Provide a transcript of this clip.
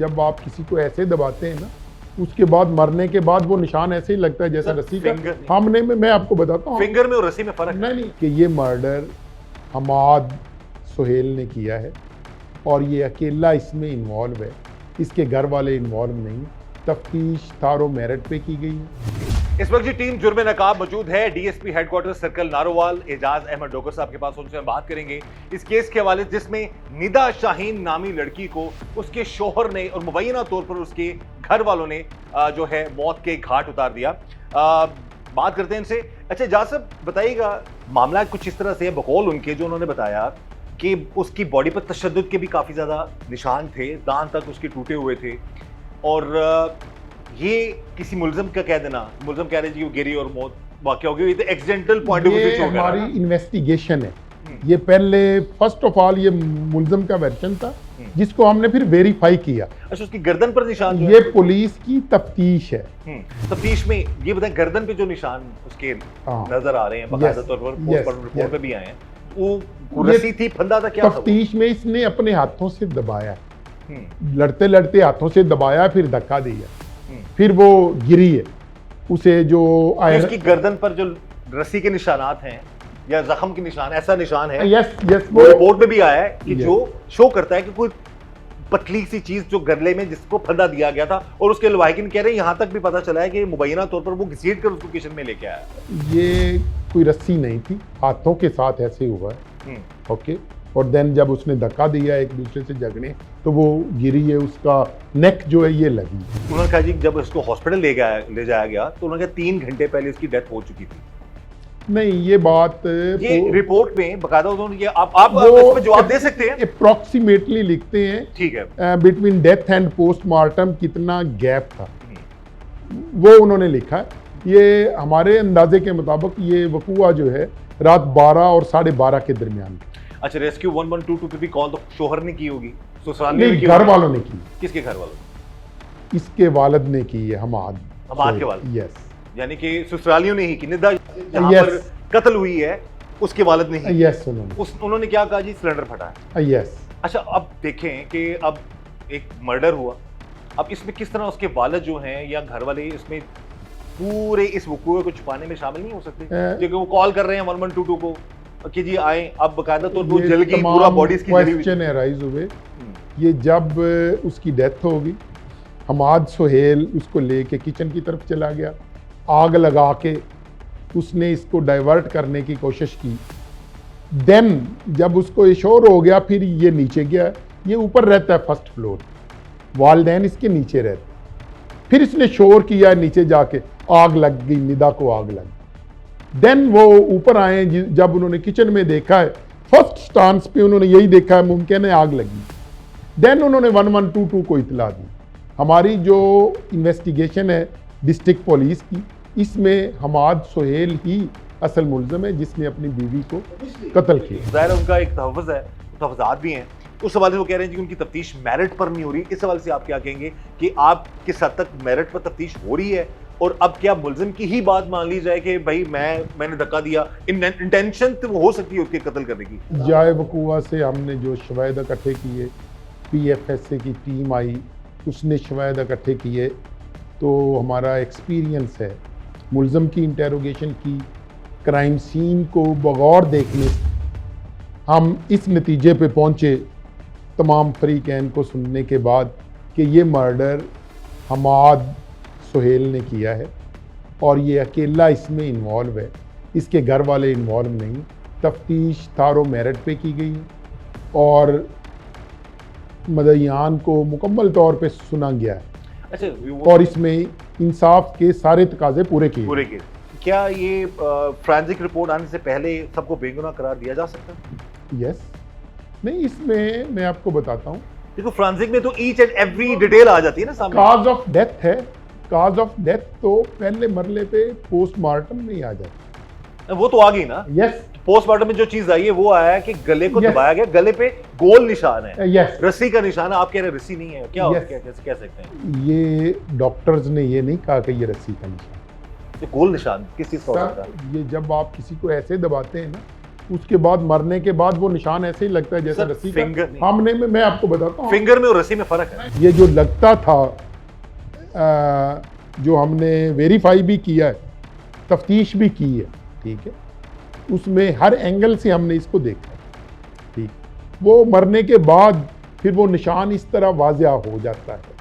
जब आप किसी को ऐसे दबाते हैं ना, उसके बाद मरने के बाद वो निशान ऐसे ही लगता है जैसा रस्सी का। सामने में मैं आपको बताता हूँ, फिंगर में और रस्सी में फर्क नहीं कि ये मर्डर हमाद सुहेल ने किया है और ये अकेला इसमें इन्वॉल्व है, इसके घर वाले इन्वॉल्व नहीं। तफ्तीश तारो मेरिट पे की गई है। इस वक्त जी टीम जुर्म नकाब मौजूद है DSP headquarter circle Narowal Ejaz Ahmed Dogar sahab के पास। उनसे हम बात करेंगे इस केस के हवाले जिसमें निदा शाहीन नामी लड़की को उसके शोहर ने और मुबैना तौर पर उसके घर वालों ने जो है मौत के घाट उतार दिया। बात करते हैं इनसे। अच्छा एजाज साहब बताइएगा, मामला कुछ इस तरह से है, बकौल उनके जो उन्होंने बताया कि उसकी बॉडी पर तशद्दुद के भी काफ़ी ज़्यादा निशान थे, दांत तक उसके टूटे हुए थे और ये किसी मुल्ज़िम का कह देना, मुल्ज़िम कह रहे हैं कि वो गिरी और मौत वाक़या हो गई, ये तो एक्सीडेंटल पॉइंट ऑफ व्यू से हो गया। हमारी इन्वेस्टिगेशन है ये। पहले फर्स्ट ऑफ ऑल ये मुल्ज़िम का वर्जन था जिसको हमने फिर वेरीफाई किया। अच्छा, उसकी गर्दन पर निशान ये पुलिस की तफ्तीश है। तफ्तीश में ये बताएं, गर्दन पे जो निशान उसके नजर आ रहे हैं बाकायदा तौर पर पोस्टमार्टम रिपोर्ट पे भी आए हैं, वो रस्सी थी, फंदा था, क्या था? तफ्तीश में इसने अपने हाथों से दबाया, लड़ते लड़ते हाथों से दबाया, फिर धक्का दिया, फिर वो गिरी है। उसे जो उसकी गर्दन पर जो रस्सी के निशानात हैं या जख्म के निशान, ऐसा निशान है यस वो रिपोर्ट में भी आया है कि जो शो करता है कि कोई पतली सी चीज जो गले में जिसको फंदा दिया गया था, और उसके लवाहिकीन कह रहे हैं यहां तक भी पता चला है कि मुबैना तौर पर वो घसीट कर उसको किचन में लेके आया। ये कोई रस्सी नहीं थी, हाथों के साथ ऐसे हुआ है। ओके, और देन जब उसने धक्का दिया एक दूसरे से झगड़े तो वो गिरी है, उसका नेक जो है ये लगी। उन्होंने कहा जी जब उसको हॉस्पिटल ले जाया गया तो उन्होंने कहा 3 घंटे पहले उसकी डेथ हो चुकी थी। नहीं, ये बात ये रिपोर्ट में बकायदा उन्होंने आप इस पे जवाब दे सकते हैं? अप्रॉक्सीमेटली लिखते हैं, ठीक है, बिटवीन डेथ एंड पोस्टमार्टम कितना गैप था वो उन्होंने लिखा है। ये हमारे अंदाजे के मुताबिक ये वकूआ जो है रात 12 और 12:30 के दरमियान। अच्छा, रेस्क्यू 1122 पे भी कॉल तो शोहर ने की होगी, ससुराल ने की, घर वालों ने की। किसके घर वालों? इसके वालिद ने की है, हमाद के वालिद। यस, यानी कि ससुरालियों ने ही की। निदा जहां पर कत्ल हुई है उसके वालिद ने ही। यस, उन्होंने क्या कहा जी? सिलेंडर फटा है। यस। अच्छा, अब देखें कि अब एक मर्डर हुआ, अब इसमें किस तरह उसके वालिद जो हैं या घर वाले इसमें पूरे इस वकूए को छुपाने में शामिल नहीं हो सकते? क्योंकि वो कॉल कर रहे हैं 1122 को कि जी आए, अब बकायदा तो वो जल गई, पूरा बॉडी इसकी जली हुई। क्वेश्चन अराइज हुए ये जब उसकी डेथ होगी, हमाद सुहेल उसको लेके किचन की तरफ चला गया, आग लगा के उसने इसको डाइवर्ट करने की कोशिश की। देन जब उसको इशोर हो गया फिर ये नीचे गया, ये ऊपर रहता है फर्स्ट फ्लोर, वालदैन इसके नीचे रहते, फिर इसने शोर किया नीचे जाके, आग लग गई, निदा को आग लग गई। देन वो ऊपर आए, जब उन्होंने किचन में देखा है, फर्स्ट स्टांस पे उन्होंने यही देखा है मुमकिन है आग लगी। देन उन्होंने 1122 को इतला दी। हमारी जो इन्वेस्टिगेशन है डिस्ट्रिक्ट पुलिस की, इसमें हमाद सुहेल ही असल मुल्ज़िम है जिसने अपनी बीवी को कत्ल किया। ज़ाहिर है उनका एक तहफ़्फ़ुज़ है, तहफ़्फ़ुज़ात भी हैं। उस सवाल से वो कह रहे हैं कि उनकी तफ्तीश मेरिट पर नहीं हो रही। इस सवाल से आप क्या कहेंगे कि आप किस हद तक मेरिट पर तफ्तीश हो रही है, और अब क्या मुल्ज़िम की ही बात मान ली जाए कि भाई मैंने धक्का दिया, इंटेंशन तो हो सकती है उसके कत्ल करने की? जाए वकूआ से हमने जो शवाहिद इकट्ठे किए, PFSA की टीम आई, उसने शवाहिद इकट्ठे किए, तो हमारा एक्सपीरियंस है मुल्ज़िम की इंटेरोगेशन की, क्राइम सीन को बगौर देखने से हम इस नतीजे पे पहुँचे तमाम फरीकैन को सुनने के बाद कि ये मर्डर हमाद सुहेल ने किया है और ये अकेला इसमें इन्वॉल्व है, इसके घर वाले इन्वॉल्व नहीं। तफ्तीश तारो मेरिट पे की गई और मदईयान को मुकम्मल तौर पे सुना गया है। अच्छा, और इसमें इंसाफ के सारे तकाजे पूरे किए। क्या ये फोरेंसिक रिपोर्ट आने से पहले सबको बेगुनाह करार दिया जा सकता है? यस। नहीं, इसमें मैं आपको बताता हूँ, देखो फोरेंसिक में तो ईच एंड एवरी डिटेल आ जाती है ना सामने। काज ऑफ डेथ है, काज ऑफ डेथ तो पहले मरले पे पोस्टमार्टम में ही आ जाती। वो तो आ गई ना। यस, पोस्टमार्टम में जो चीज आई है वो आया है कि गले को दबाया गया, गले पे गोल निशान है। यस, रस्सी का निशान है। आप कह रहे हैं रस्सी नहीं है, क्या कैसे कह सकते हैं? ये डॉक्टर्स ने ये नहीं कहा कि ये रस्सी का निशान, गोल निशान किस चीज का होता है? ये जब आप किसी को ऐसे दबाते हैं ना उसके बाद मरने के बाद वो निशान ऐसे ही लगता है जैसे सर, रस्सी फिंगर का सामने में। मैं आपको बताता हूँ, फिंगर में और रस्सी में फर्क है। ये जो लगता था जो हमने वेरीफाई भी किया है, तफ्तीश भी की है, ठीक है, उसमें हर एंगल से हमने इसको देखा है, ठीक। वो मरने के बाद फिर वो निशान इस तरह वाज़िया हो जाता है।